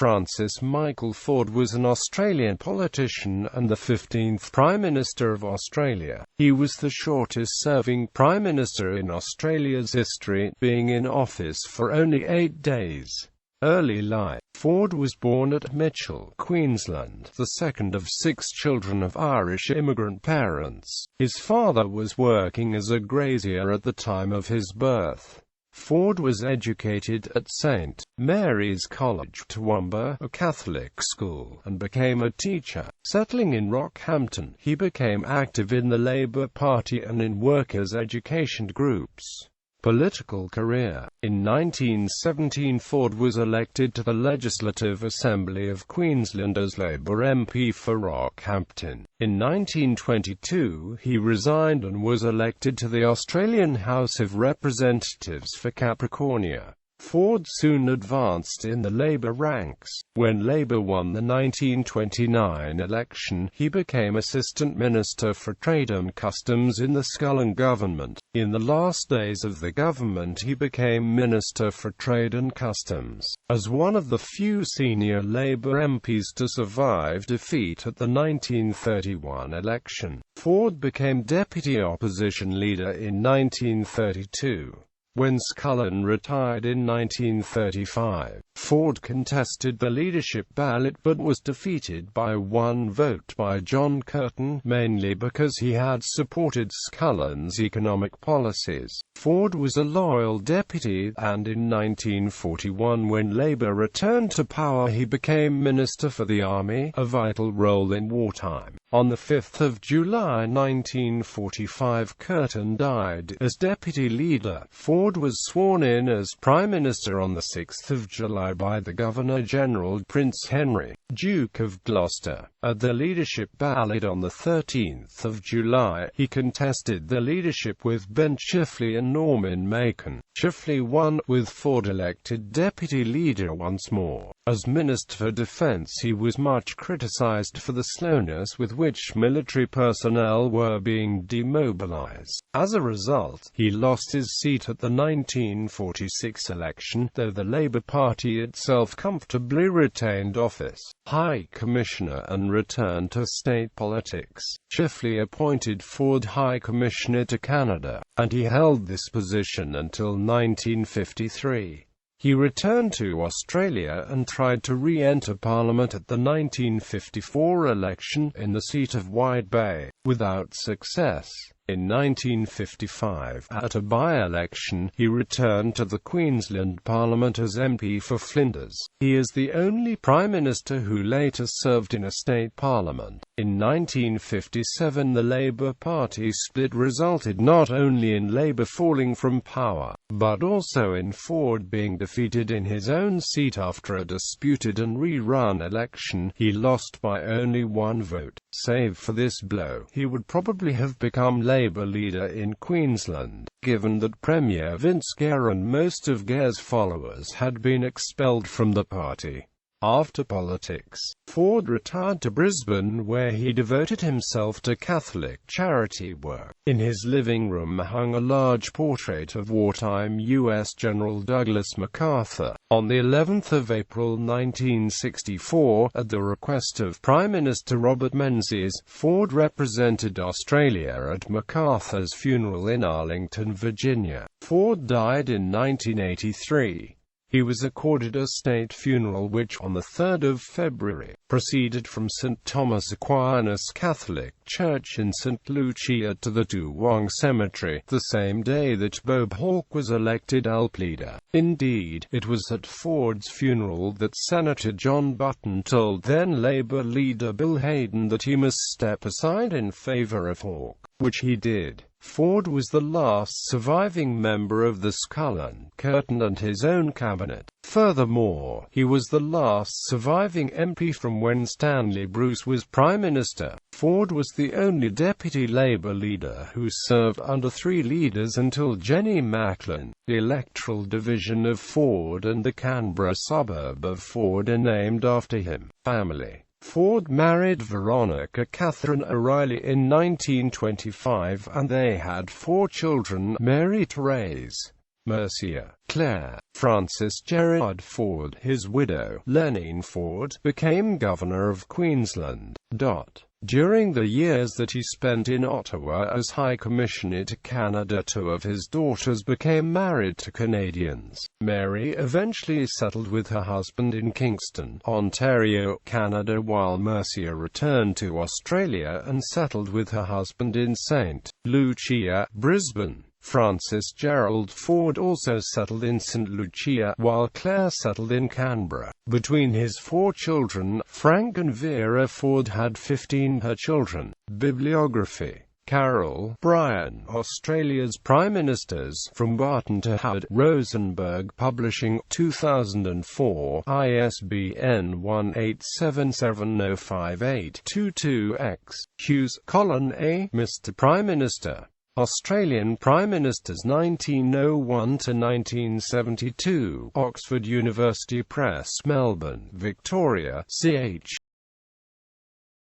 Francis Michael Forde was an Australian politician and the 15th Prime Minister of Australia. He was the shortest-serving Prime Minister in Australia's history, being in office for only 8 days. Early life. Forde was born at Mitchell, Queensland, the second of 6 children of Irish immigrant parents. His father was working as a grazier at the time of his birth. Forde was educated at St. Mary's College, Toowoomba, a Catholic school, and became a teacher. Settling in Rockhampton, he became active in the Labour Party and in workers' education groups. Political career. In 1917, Forde was elected to the Legislative Assembly of Queensland as Labour MP for Rockhampton. In 1922, he resigned and was elected to the Australian House of Representatives for Capricornia. Forde soon advanced in the Labour ranks. When Labour won the 1929 election, he became Assistant Minister for Trade and Customs in the Scullin government. In the last days of the government, he became Minister for Trade and Customs. As one of the few senior Labour MPs to survive defeat at the 1931 election, Forde became Deputy Opposition Leader in 1932. When Scullin retired in 1935, Forde contested the leadership ballot but was defeated by 1 vote by John Curtin, mainly because he had supported Scullin's economic policies. Forde was a loyal deputy, and in 1941, when Labour returned to power, he became Minister for the Army, a vital role in wartime. On the 5th of July 1945, Curtin died as deputy leader. Forde was sworn in as Prime Minister on the 6th of July by the Governor-General Prince Henry, Duke of Gloucester. At the leadership ballot on the 13th of July, he contested the leadership with Ben Chifley and Norman Macon. Chifley won, with Forde elected deputy leader once more. As Minister for Defence, he was much criticised for the slowness with which military personnel were being demobilised. As a result, he lost his seat at the 1946 election, though the Labour Party itself comfortably retained office. High Commissioner and returned to state politics. Chifley appointed Forde High Commissioner to Canada, and he held this position until 1953. He returned to Australia and tried to re-enter Parliament at the 1954 election in the seat of Wide Bay, without success. In 1955, at a by-election, he returned to the Queensland Parliament as MP for Flinders. He is the only Prime Minister who later served in a state parliament. In 1957, the Labour Party split resulted not only in Labour falling from power, but also in Forde being defeated in his own seat after a disputed and rerun election. He lost by only 1 vote. Save for this blow, he would probably have become Labour leader in Queensland, given that Premier Vince Gare and most of Gare's followers had been expelled from the party. After politics, Forde retired to Brisbane, where he devoted himself to Catholic charity work. In his living room hung a large portrait of wartime U.S. General Douglas MacArthur. On the 11th of April 1964, at the request of Prime Minister Robert Menzies, Forde represented Australia at MacArthur's funeral in Arlington, Virginia. Forde died in 1983. He was accorded a state funeral which, on the 3rd of February, proceeded from St. Thomas Aquinas Catholic Church in St. Lucia to the Toowong Cemetery, the same day that Bob Hawke was elected ALP leader. Indeed, it was at Forde's funeral that Senator John Button told then Labour leader Bill Hayden that he must step aside in favour of Hawke, which he did. Forde was the last surviving member of the Scullin, Curtin and his own cabinet. Furthermore, he was the last surviving MP from when Stanley Bruce was Prime Minister. Forde was the only deputy Labour leader who served under 3 leaders until Jenny Macklin. The electoral division of Forde and the Canberra suburb of Forde are named after him. Family. Forde married Veronica Catherine O'Reilly in 1925, and they had 4 children: Mary Therese, Mercia, Claire. Frances Gerard Forde, his widow, Lenine Forde, became Governor of Queensland. During the years that he spent in Ottawa as High Commissioner to Canada, 2 of his daughters became married to Canadians. Mary eventually settled with her husband in Kingston, Ontario, Canada, while Mercia returned to Australia and settled with her husband in St. Lucia, Brisbane. Frances Gerald Forde also settled in St. Lucia, while Claire settled in Canberra. Between his 4 children, Frank and Vera Forde had 15 her children. Bibliography. Carol, Brian. Australia's Prime Ministers, From Barton to Howard. Rosenberg Publishing, 2004. ISBN 1877058222-X. Hughes, Colin A. Mr. Prime Minister. Australian Prime Ministers 1901–1972. Oxford University Press, Melbourne, Victoria, ch.